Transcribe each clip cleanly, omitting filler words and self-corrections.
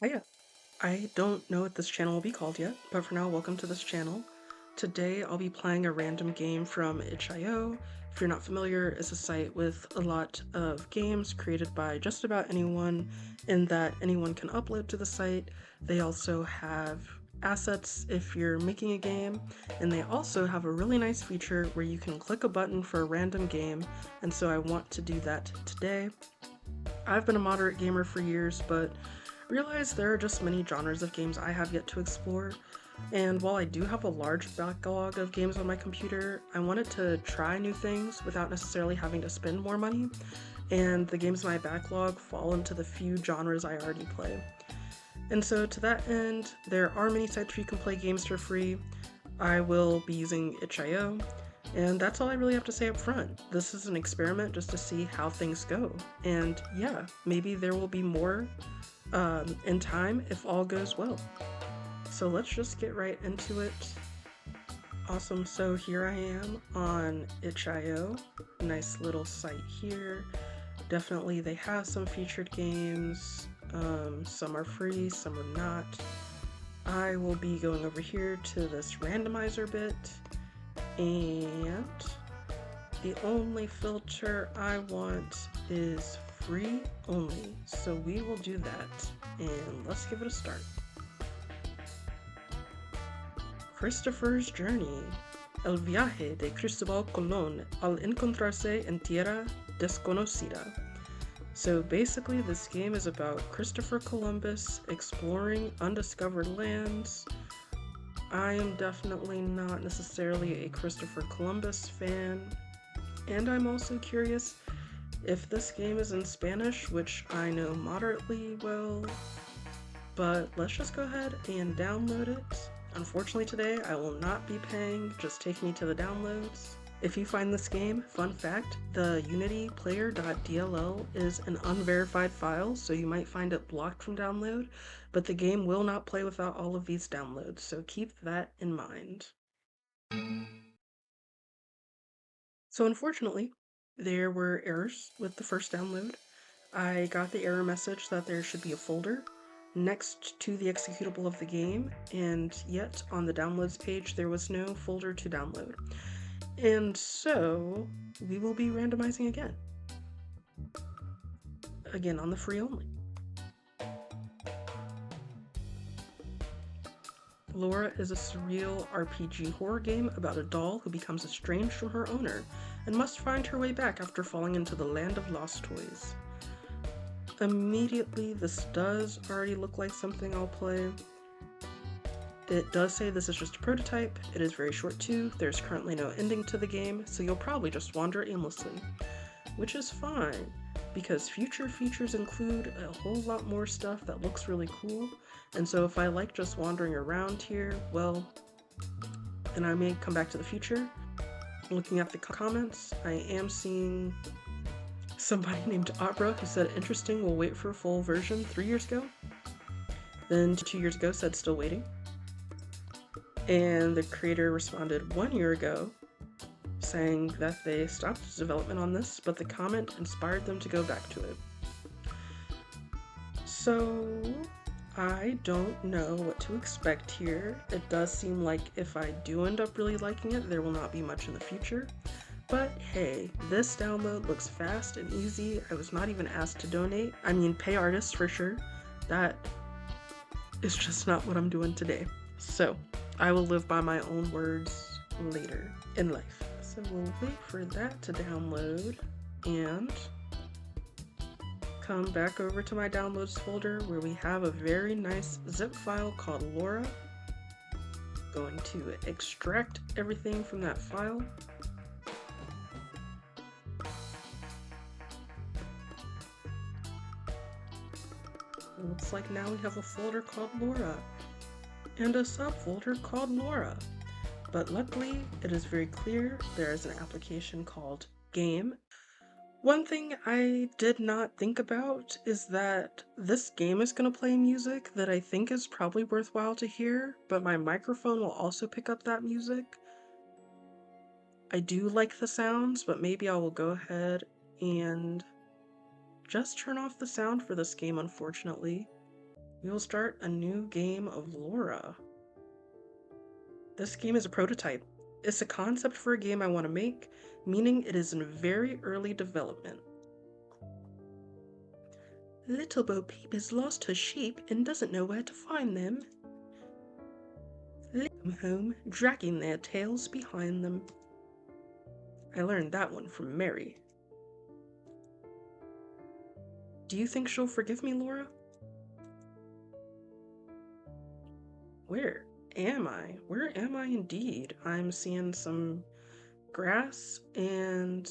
Hiya. I don't know what this channel will be called yet, but for now, welcome to this channel. Today, I'll be playing a random game from itch.io. If you're not familiar, it's a site with a lot of games created by just about anyone, in that anyone can upload to the site. They also have assets if you're making a game, and they also have a really nice feature where you can click a button for a random game, and so I want to do that today. I've been a moderate gamer for years, but realize there are just many genres of games I have yet to explore. And while I do have a large backlog of games on my computer, I wanted to try new things without necessarily having to spend more money. And the games in my backlog fall into the few genres I already play. And so, to that end, there are many sites where you can play games for free. I will be using itch.io, and that's all I really have to say up front. This is an experiment just to see how things go. And yeah, maybe there will be more in time if all goes well. So let's just get right into it. Awesome, so here I am on itch.io. Nice little site here. Definitely they have some featured games. Some are free, some are not. I will be going over here to this randomizer bit, and the only filter I want is free only. So we will do that, and let's give it a start. Christopher's Journey, el viaje de Cristóbal Colón al encontrarse en tierra desconocida. So basically this game is about Christopher Columbus exploring undiscovered lands. I am definitely not necessarily a Christopher Columbus fan, and I'm also curious if this game is in Spanish, which I know moderately well, but let's just go ahead and download it. Unfortunately today I will not be paying, just take me to the downloads. If you find this game, fun fact, the Unity player.dll is an unverified file, so you might find it blocked from download, but the game will not play without all of these downloads, so keep that in mind. So unfortunately, there were errors with the first download. I got the error message that there should be a folder next to the executable of the game, and yet on the downloads page there was no folder to download. And so we will be randomizing again. Again on the free only. Laura is a surreal RPG horror game about a doll who becomes estranged from her owner and must find her way back after falling into the land of lost toys. Immediately, this does already look like something I'll play. It does say this is just a prototype, it is very short too, there's currently no ending to the game, so you'll probably just wander aimlessly. Which is fine, because future features include a whole lot more stuff that looks really cool, and so if I like just wandering around here, well, then I may come back to the future. Looking at the comments, I am seeing somebody named Opera who said interesting, we'll wait for a full version 3 years ago. Then 2 years ago said still waiting. And the creator responded 1 year ago saying that they stopped development on this, but the comment inspired them to go back to it. So I don't know what to expect here. It does seem like if I do end up really liking it, there will not be much in the future. But hey, this download looks fast and easy. I was not even asked to donate. I mean, pay artists for sure. That is just not what I'm doing today. So I will live by my own words later in life. So we'll wait for that to download and come back over to my downloads folder where we have a very nice zip file called Laura. Going to extract everything from that file. Looks like now we have a folder called Laura and a subfolder called Laura. But luckily, it is very clear there is an application called Game. One thing I did not think about is that this game is going to play music that I think is probably worthwhile to hear, but my microphone will also pick up that music. I do like the sounds, but maybe I will go ahead and just turn off the sound for this game, unfortunately. We will start a new game of Laura. This game is a prototype. It's a concept for a game I want to make, meaning it is in very early development. Little Bo Peep has lost her sheep and doesn't know where to find them. Lead them home, dragging their tails behind them. I learned that one from Mary. Do you think she'll forgive me, Laura? Where am I? Where am I indeed? I'm seeing some grass, and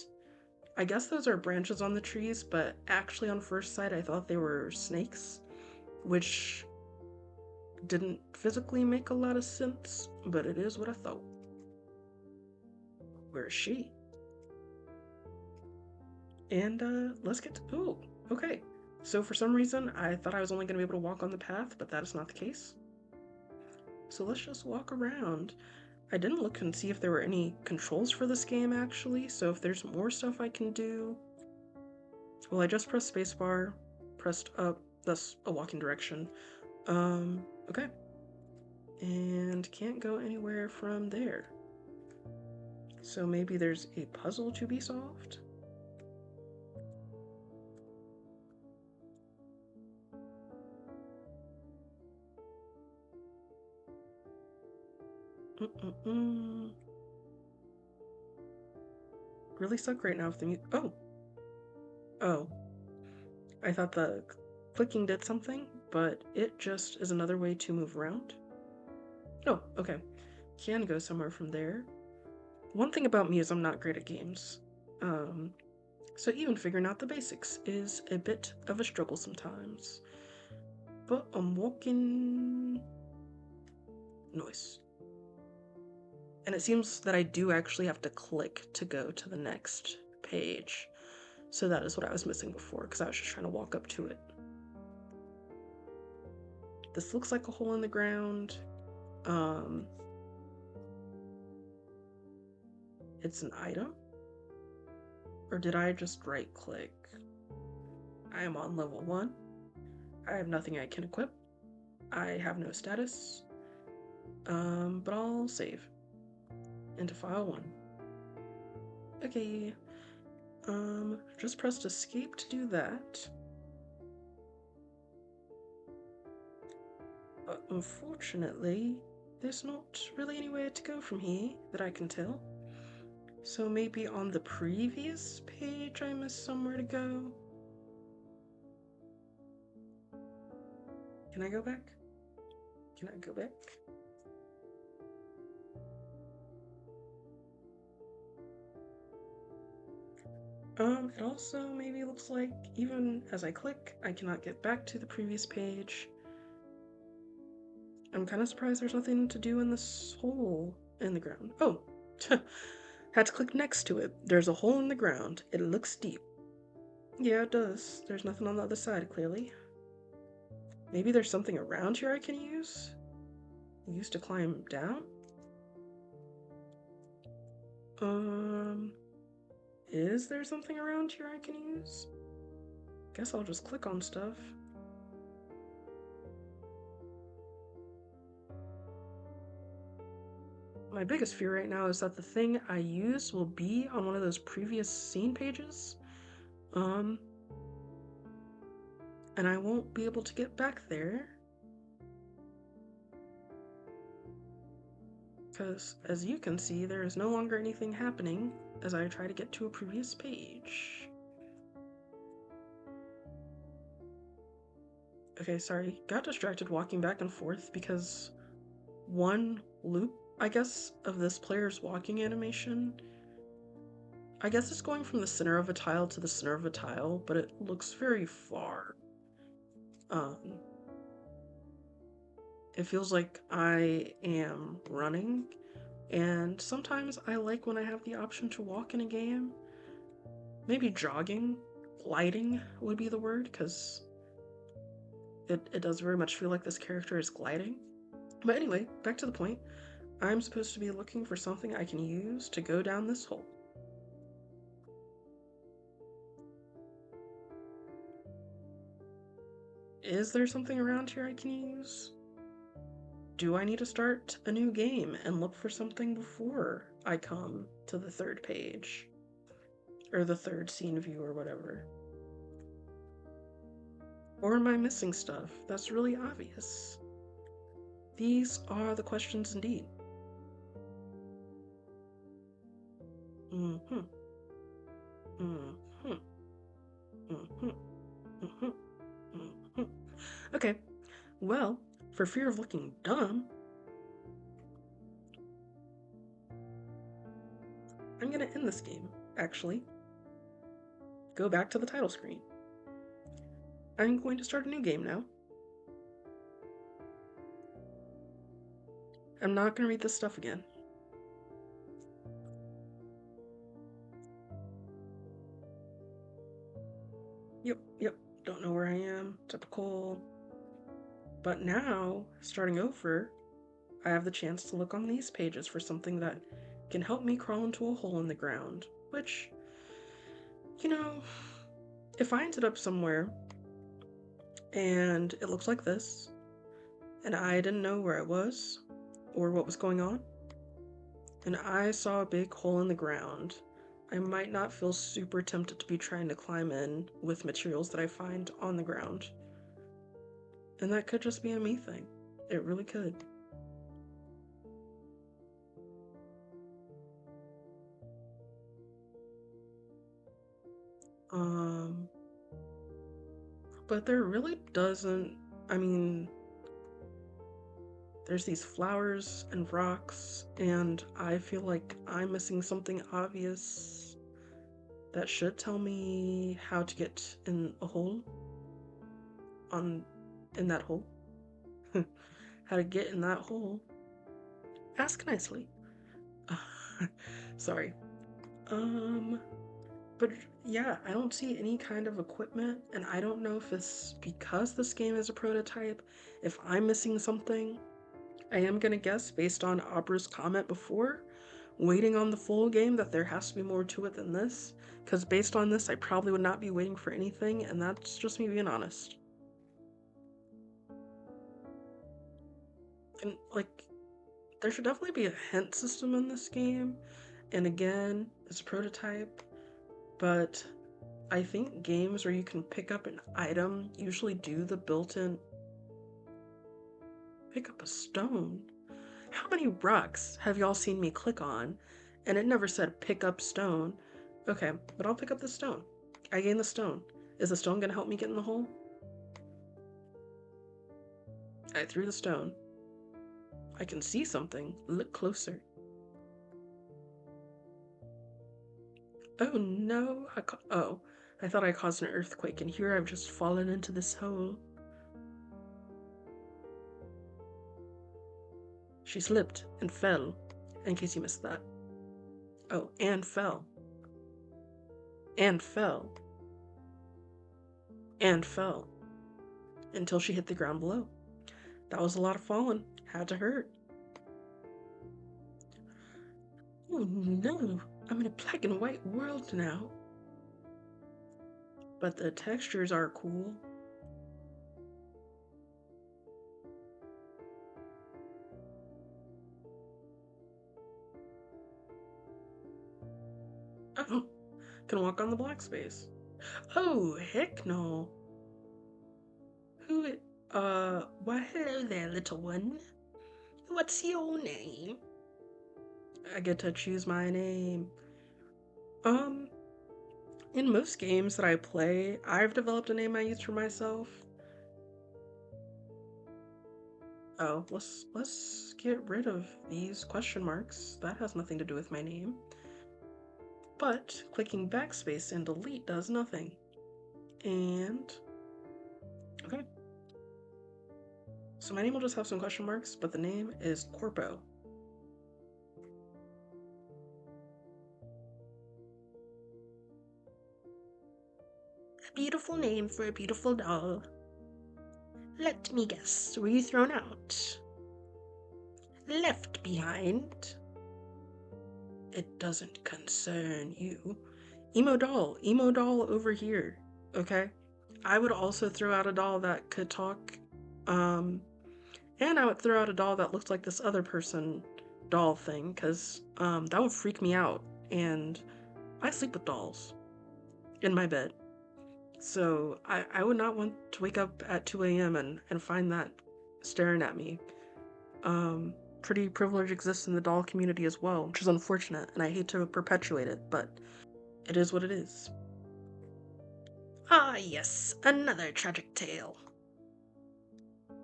I guess those are branches on the trees, but actually on first sight I thought they were snakes, which didn't physically make a lot of sense, but it is what I thought. Where is she? And let's get to, oh, okay. So for some reason I thought I was only going to be able to walk on the path, but that is not the case. So let's just walk around. I didn't look and see if there were any controls for this game actually, so if there's more stuff I can do. Well, I just pressed spacebar, pressed up, that's a walking direction. Okay. And can't go anywhere from there. So maybe there's a puzzle to be solved? Really stuck right now with the mute. Oh! Oh. I thought the clicking did something, but it just is another way to move around. Oh, okay. Can go somewhere from there. One thing about me is I'm not great at games. So even figuring out the basics is a bit of a struggle sometimes. But I'm walking... Noise. And it seems that I do actually have to click to go to the next page. So that is what I was missing before, because I was just trying to walk up to it. This looks like a hole in the ground. It's an item? Or did I just right click? I am on level 1. I have nothing I can equip. I have no status. But I'll save. Into file 1. Okay. Just pressed escape to do that. But unfortunately, there's not really anywhere to go from here that I can tell. So maybe on the previous page I missed somewhere to go. Can I go back? Can I go back? It also maybe looks like even as I click, I cannot get back to the previous page. I'm kind of surprised there's nothing to do in this hole in the ground. Oh, had to click next to it. There's a hole in the ground. It looks deep. Yeah, it does. There's nothing on the other side, clearly. Maybe there's something around here I can use? Use to climb down? Is there something around here I can use? Guess I'll just click on stuff. My biggest fear right now is that the thing I use will be on one of those previous scene pages. And I won't be able to get back there. Because, as you can see, there is no longer anything happening as I try to get to a previous page. Okay, sorry. Got distracted walking back and forth because one loop, I guess, of this player's walking animation, I guess it's going from the center of a tile to the center of a tile, but it looks very far. It feels like I am running, and sometimes I like when I have the option to walk in a game. Maybe jogging, gliding would be the word, because it does very much feel like this character is gliding. But anyway, back to the point. I'm supposed to be looking for something I can use to go down this hole. Is there something around here I can use? Do I need to start a new game and look for something before I come to the third page? Or the third scene view or whatever? Or am I missing stuff that's really obvious? These are the questions indeed. Mm-hmm. Mm-hmm. Mm-hmm. Mm-hmm. Mm-hmm. Okay, well, for fear of looking dumb, I'm gonna end this game, actually. Go back to the title screen. I'm going to start a new game now. I'm not gonna read this stuff again. Yep, don't know where I am, typical. But now, starting over, I have the chance to look on these pages for something that can help me crawl into a hole in the ground, which, you know, if I ended up somewhere and it looks like this, and I didn't know where I was or what was going on, and I saw a big hole in the ground, I might not feel super tempted to be trying to climb in with materials that I find on the ground. And that could just be a me thing. It really could. Um, but there really doesn't, I mean, there's these flowers and rocks, and I feel like I'm missing something obvious that should tell me how to get in a hole in that hole. How to get in that hole. Ask nicely. Sorry. Um, but yeah, I don't see any kind of equipment, and I don't know if it's because this game is a prototype, if I'm missing something. I am gonna guess, based on Abra's comment before, waiting on the full game, that there has to be more to it than this, because based on this, I probably would not be waiting for anything, and that's just me being honest. And, like, there should definitely be a hint system in this game, and again, it's a prototype, but I think games where you can pick up an item usually do the built-in pick up a stone. How many rocks have y'all seen me click on and it never said pick up stone? Okay, but I'll pick up the stone. I gain the stone. Is the stone gonna help me get in the hole? I threw the stone. I can see something. Look closer. Oh no, oh, I thought I caused an earthquake and here I've just fallen into this hole. She slipped and fell, in case you missed that. Oh, and fell. And fell. And fell. Until she hit the ground below. That was a lot of falling. Had to hurt. Oh no, I'm in a black and white world now. But the textures are cool. Oh, can walk on the black space. Oh, heck no. Who, why hello there, little one. What's your name? I get to choose my name. Um, in most games that I play, I've developed a name I use for myself. Oh, let's get rid of these question marks. That has nothing to do with my name. But clicking backspace and delete does nothing. And okay. So my name will just have some question marks, but the name is Corpo. A beautiful name for a beautiful doll. Let me guess, were you thrown out? Left behind? It doesn't concern you. Emo doll over here, okay? I would also throw out a doll that could talk. Um, and I would throw out a doll that looked like this other person doll thing, because that would freak me out. And I sleep with dolls in my bed. So I would not want to wake up at 2 a.m. and find that staring at me. Um, Pretty privilege exists in the doll community as well, which is unfortunate, and I hate to perpetuate it, but it is what it is. Ah, yes, another tragic tale.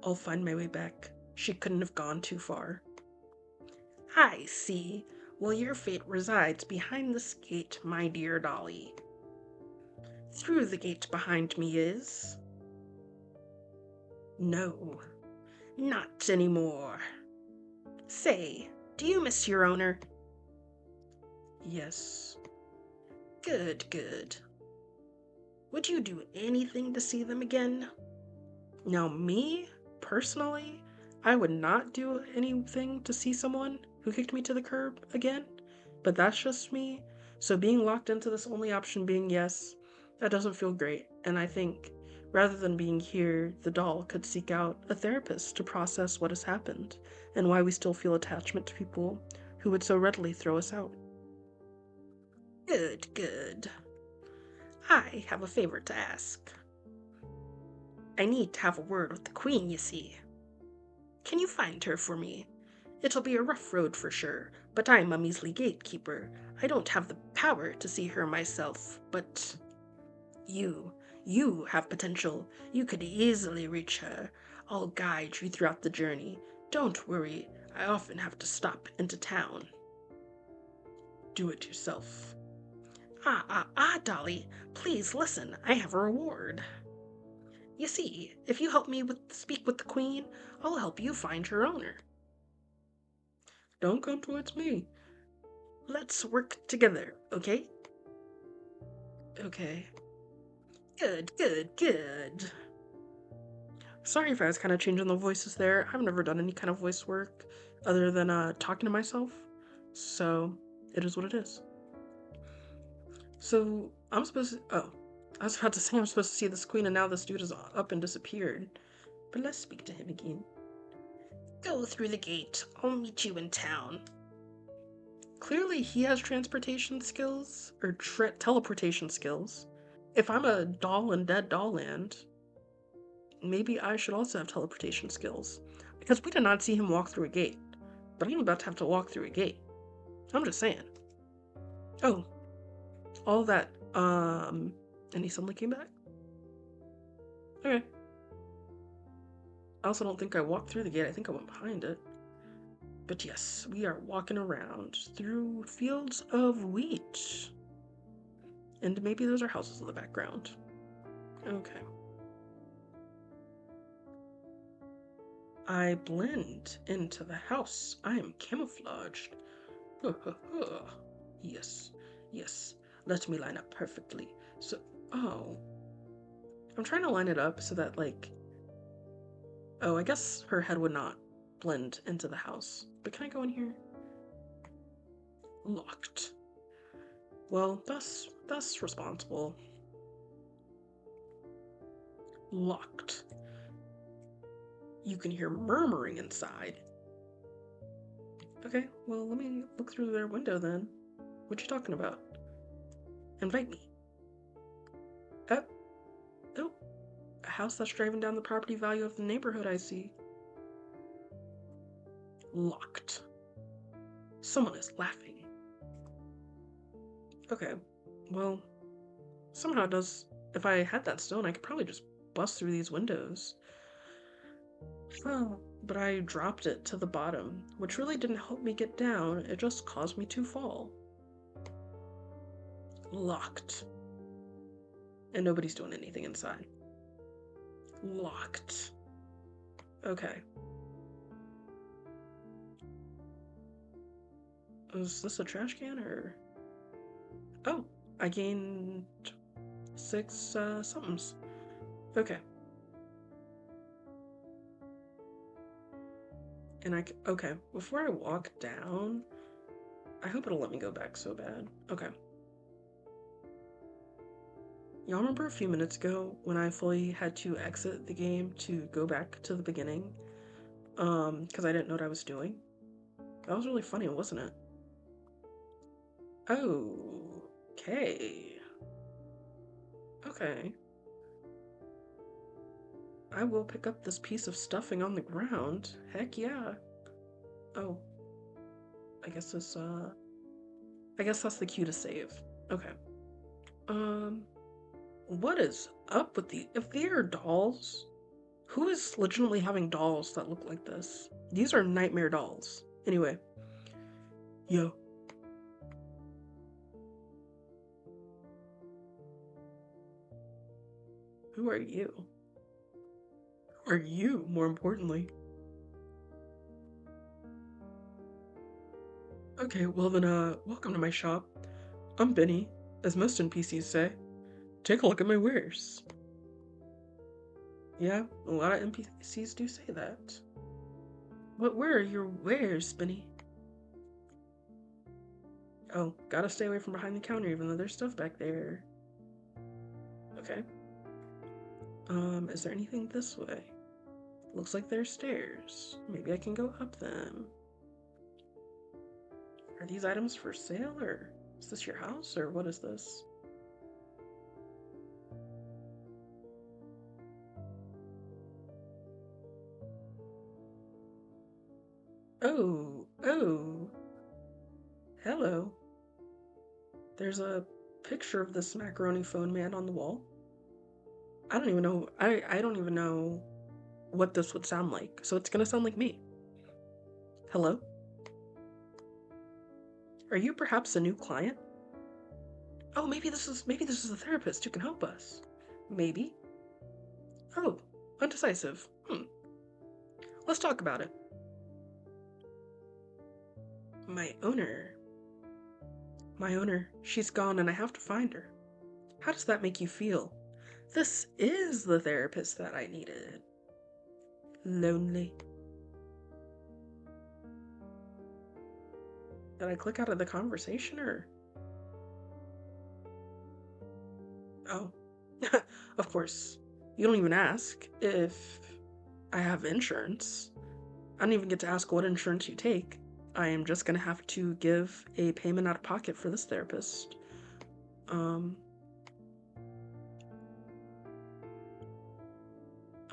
I'll find my way back. She couldn't have gone too far. I see. Well, your fate resides behind this gate, my dear Dolly. Through the gate behind me is. No, not anymore. Say, do you miss your owner? Yes. Good, good. Would you do anything to see them again? Now, me, personally, I would not do anything to see someone who kicked me to the curb again, but that's just me. So being locked into this only option being yes, that doesn't feel great. And I think rather than being here, the doll could seek out a therapist to process what has happened and why we still feel attachment to people who would so readily throw us out. Good, good. I have a favor to ask. I need to have a word with the Queen, you see. Can you find her for me? It'll be a rough road for sure, but I'm a measly gatekeeper. I don't have the power to see her myself, but you, you have potential. You could easily reach her. I'll guide you throughout the journey. Don't worry, I often have to stop into town. Do it yourself. Dolly, please listen, I have a reward. You see, if you help me speak with the Queen, I'll help you find her owner. Don't come towards me. Let's work together, okay? Okay. Good, good, good. Sorry if I was kind of changing the voices there. I've never done any kind of voice work other than talking to myself. So, it is what it is. So, I'm supposed to. Oh. I was about to say I'm supposed to see this queen, and now this dude is up and disappeared. But let's speak to him again. Go through the gate. I'll meet you in town. Clearly, he has transportation skills, or teleportation skills. If I'm a doll in Dead Doll Land, maybe I should also have teleportation skills. Because we did not see him walk through a gate. But I'm about to have to walk through a gate. I'm just saying. Oh, all that, and he suddenly came back? Okay. I also don't think I walked through the gate, I think I went behind it. But yes, we are walking around through fields of wheat. And maybe those are houses in the background. Okay. I blend into the house. I am camouflaged. Yes, yes. Let me line up perfectly. So, oh. I'm trying to line it up so that, like... Oh, I guess her head would not blend into the house. But can I go in here? Locked. Well, that's responsible. Locked. You can hear murmuring inside. Okay, well, let me look through their window then. What you talking about? Invite me. Oh, oh, a house that's driving down the property value of the neighborhood, I see. Locked. Someone is laughing. Okay, well, somehow it does. If I had that stone, I could probably just bust through these windows. Oh, but I dropped it to the bottom, which really didn't help me get down, it just caused me to fall. Locked. And nobody's doing anything inside. Locked. Okay. Is this a trash can or... Oh, I gained 6 somethings. Okay. And okay, before I walk down, I hope it'll let me go back so bad. Okay. Y'all remember a few minutes ago when I fully had to exit the game to go back to the beginning? Because I didn't know what I was doing? That was really funny, wasn't it? Oh, okay. Okay. I will pick up this piece of stuffing on the ground. Heck yeah. Oh, I guess this, I guess that's the cue to save. Okay. Um, what is up with if they are dolls, who is legitimately having dolls that look like this? These are nightmare dolls. Anyway. Yo. Who are you? Who are you, more importantly? Okay, well then, welcome to my shop. I'm Benny, as most NPCs say. Take a look at my wares. Yeah, a lot of NPCs do say that. Where are your wares, Benny? Oh, gotta stay away from behind the counter even though there's stuff back there. Okay. Is there anything this way? Looks like there's stairs. Maybe I can go up them. Are these items for sale, or is this your house, or what is this? Oh, hello. There's a picture of this macaroni phone man on the wall. I don't even know, I don't even know what this would sound like, so it's gonna sound like me. Hello? Are you perhaps a new client? Oh, maybe this is a therapist who can help us. Maybe. Oh, undecisive. Let's talk about it. My owner. My owner, she's gone and I have to find her. How does that make you feel? This is the therapist that I needed. Lonely. Did I click out of the conversation or? Oh, of course. You don't even ask if I have insurance. I don't even get to ask what insurance you take. I am just gonna have to give a payment out of pocket for this therapist.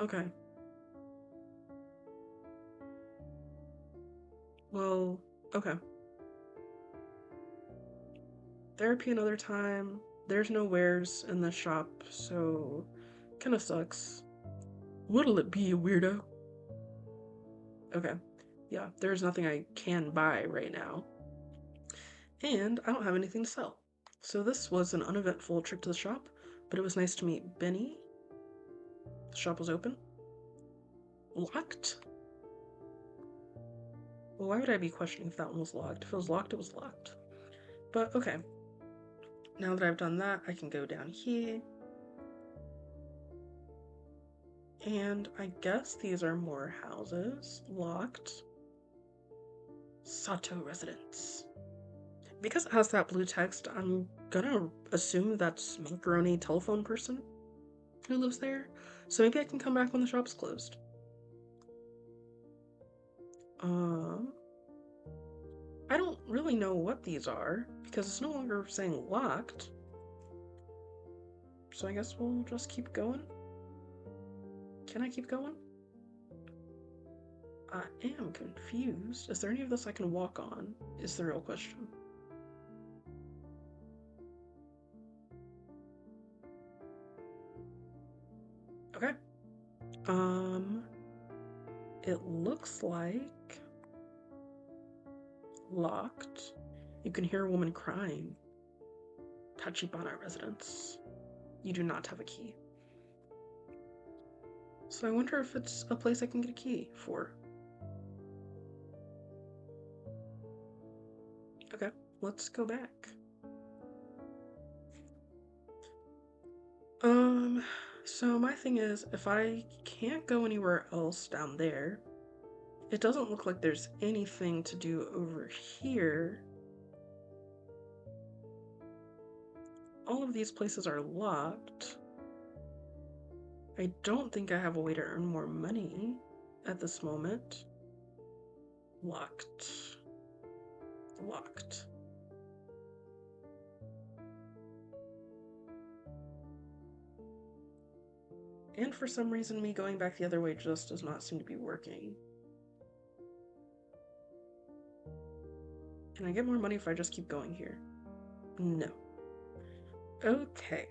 Okay. Well, okay. Therapy another time. There's no wares in the shop, so kinda sucks. What'll it be, you weirdo? Okay. Yeah, there's nothing I can buy right now. And I don't have anything to sell. So this was an uneventful trip to the shop, but it was nice to meet Benny. The shop was open. Locked? Well, why would I be questioning if that one was locked? If it was locked, it was locked. But okay. Now that I've done that, I can go down here. And I guess these are more houses. Locked. Sato residence. Because it has that blue text, I'm gonna assume that's Macaroni telephone person who lives there. So maybe I can come back when the shop's closed. I don't really know what these are because it's no longer saying locked. So I guess we'll just keep going. Can I keep going? I am confused. Is there any of this I can walk on? Is the real question. Okay. It looks like locked. You can hear a woman crying. Tachibana residence. You do not have a key. So I wonder if it's a place I can get a key for. Okay, let's go back. So my thing is, if I can't go anywhere else down there, it doesn't look like there's anything to do over here. all of these places are locked. I don't think I have a way to earn more money at this moment. Locked. Locked. And for some reason, me going back the other way just does not seem to be working. Can I get more money if I just keep going here? No. Okay.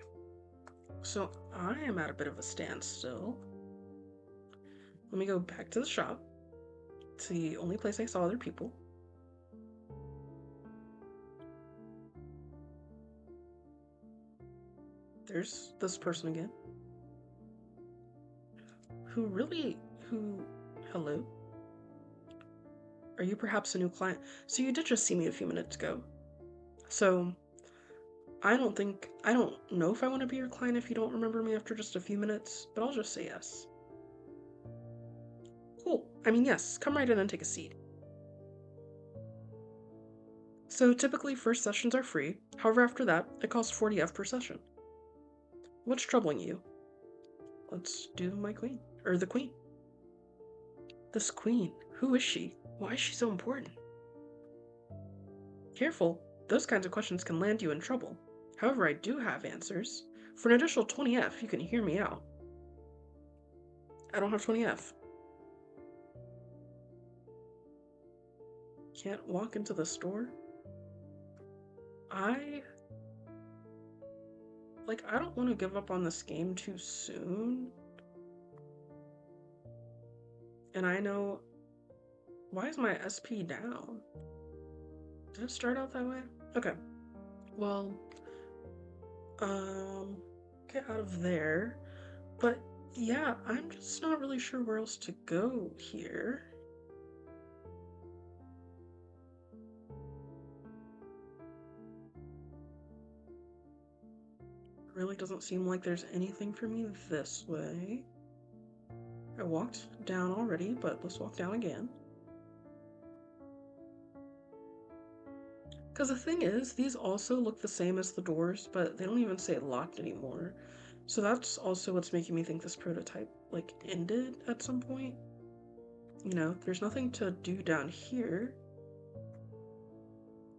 So I am at a bit of a standstill. Let me go back to the shop. It's the only place I saw other people. There's this person again. Hello? Are you perhaps a new client? So you did just see me a few minutes ago. So I don't know if I want to be your client if you don't remember me after just a few minutes, but I'll just say yes. Cool. I mean, yes, come right in and take a seat. So typically first sessions are free. However, after that, it costs 40F per session. What's troubling you? Let's do my queen. Or the queen. This queen. Who is she? Why is she so important? Careful. Those kinds of questions can land you in trouble. However, I do have answers. For an additional 20F, you can hear me out. I don't have 20F. Can't walk into the store? I don't want to give up on this game too soon. And I know... Why is my SP down? Did it start out that way? Okay. Well, get out of there. But yeah, I'm just not really sure where else to go here. Really doesn't seem like there's anything for me this way. I walked down already, but let's walk down again. Because the thing is, these also look the same as the doors, but they don't even say locked anymore. So that's also what's making me think this prototype, like, ended at some point. You know, there's nothing to do down here.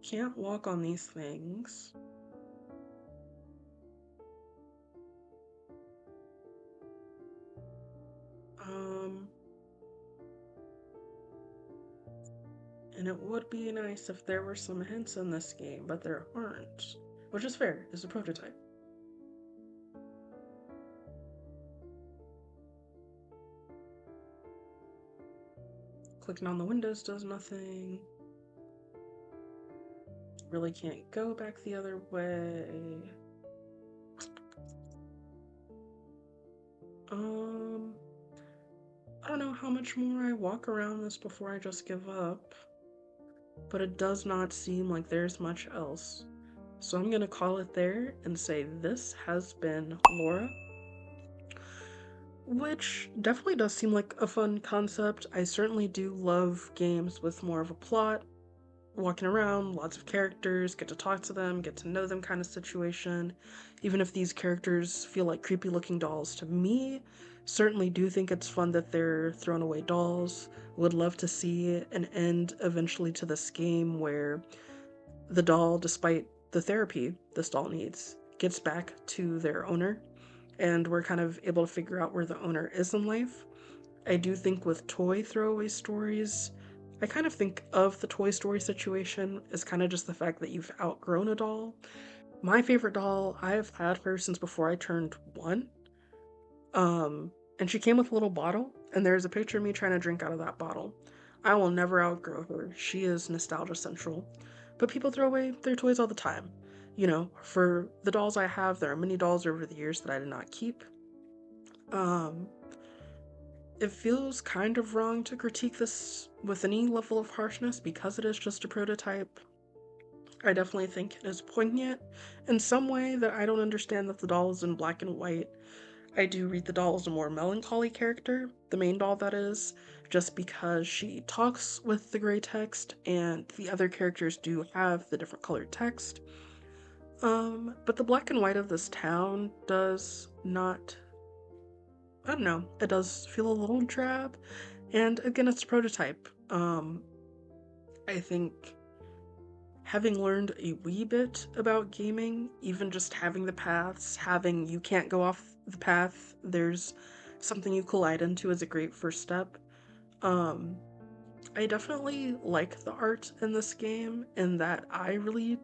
Can't walk on these things. And it would be nice if there were some hints in this game, but there aren't. Which is fair, it's a prototype. Clicking on the windows does nothing. Really can't go back the other way. I don't know how much more I walk around this before I just give up, but it does not seem like there's much else. So I'm gonna call it there and say this has been Laura, which definitely does seem like a fun concept. I certainly do love games with more of a plot, walking around, lots of characters, get to talk to them, get to know them kind of situation. Even if these characters feel like creepy looking dolls to me, certainly do think it's fun that they're thrown away dolls. Would love to see an end eventually to this game where the doll, despite the therapy this doll needs, gets back to their owner, and we're kind of able to figure out where the owner is in life. I do think with toy throwaway stories, I kind of think of the Toy Story situation as kind of just the fact that you've outgrown a doll. My favorite doll, I've had her since before I turned 1. And she came with a little bottle, and there's a picture of me trying to drink out of that bottle. I will never outgrow her. She is nostalgia central. But people throw away their toys all the time. You know, for the dolls I have, there are many dolls over the years that I did not keep. It feels kind of wrong to critique this with any level of harshness because it is just a prototype. I definitely think it is poignant in some way that I don't understand that the doll is in black and white. I do read the doll as a more melancholy character, the main doll that is, just because she talks with the gray text and the other characters do have the different colored text. But the black and white of this town does not, I don't know, it does feel a little drab. And again, it's a prototype. I think having learned a wee bit about gaming, even just having the paths, having you can't go off the path, there's something you collide into is a great first step. Um, I definitely like the art in this game, in that I really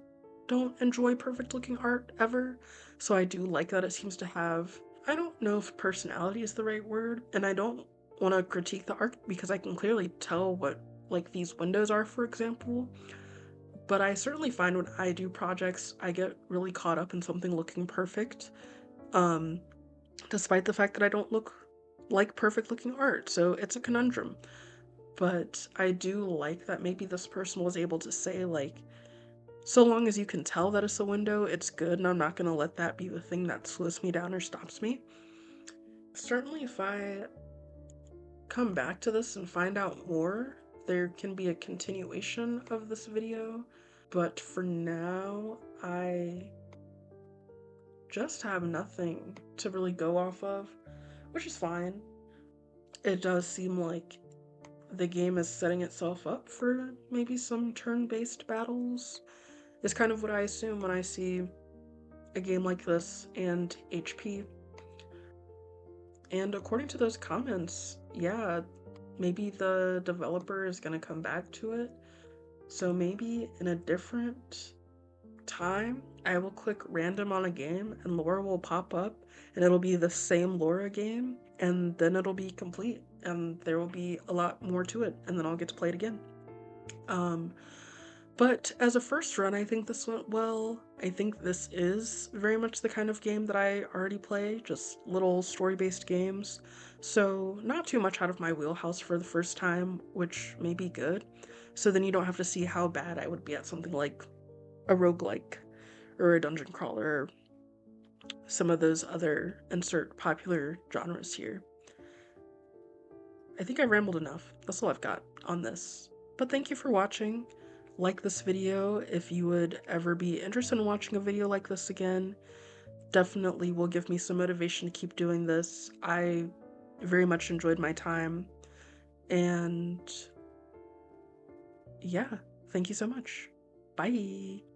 don't enjoy perfect looking art ever. So I do like that it seems to have, I don't know if personality is the right word, and I don't want to critique the art because I can clearly tell what like these windows are, for example. But I certainly find when I do projects, I get really caught up in something looking perfect, um, despite the fact that I don't look like perfect looking art. So it's a conundrum. But I do like that maybe this person was able to say, like, so long as you can tell that it's a window, it's good, and I'm not gonna let that be the thing that slows me down or stops me. Certainly, if I come back to this and find out more, there can be a continuation of this video. But for now, I just have nothing to really go off of, which is fine. It does seem like the game is setting itself up for maybe some turn-based battles, is kind of what I assume when I see a game like this and HP. And according to those comments, yeah, maybe the developer is going to come back to it. So maybe in a different time, I will click random on a game and Laura will pop up and it'll be the same Laura game, and then it'll be complete and there will be a lot more to it, and then I'll get to play it again. Um, but as a first run, I think this went well. I think this is very much the kind of game that I already play, just little story-based games. So not too much out of my wheelhouse for the first time, which may be good. So then you don't have to see how bad I would be at something like a roguelike or a dungeon crawler, or some of those other insert popular genres here. I think I rambled enough. That's all I've got on this. But thank you for watching. Like this video if you would ever be interested in watching a video like this again. Definitely will give me some motivation to keep doing this. I very much enjoyed my time. And yeah, thank you so much. Bye.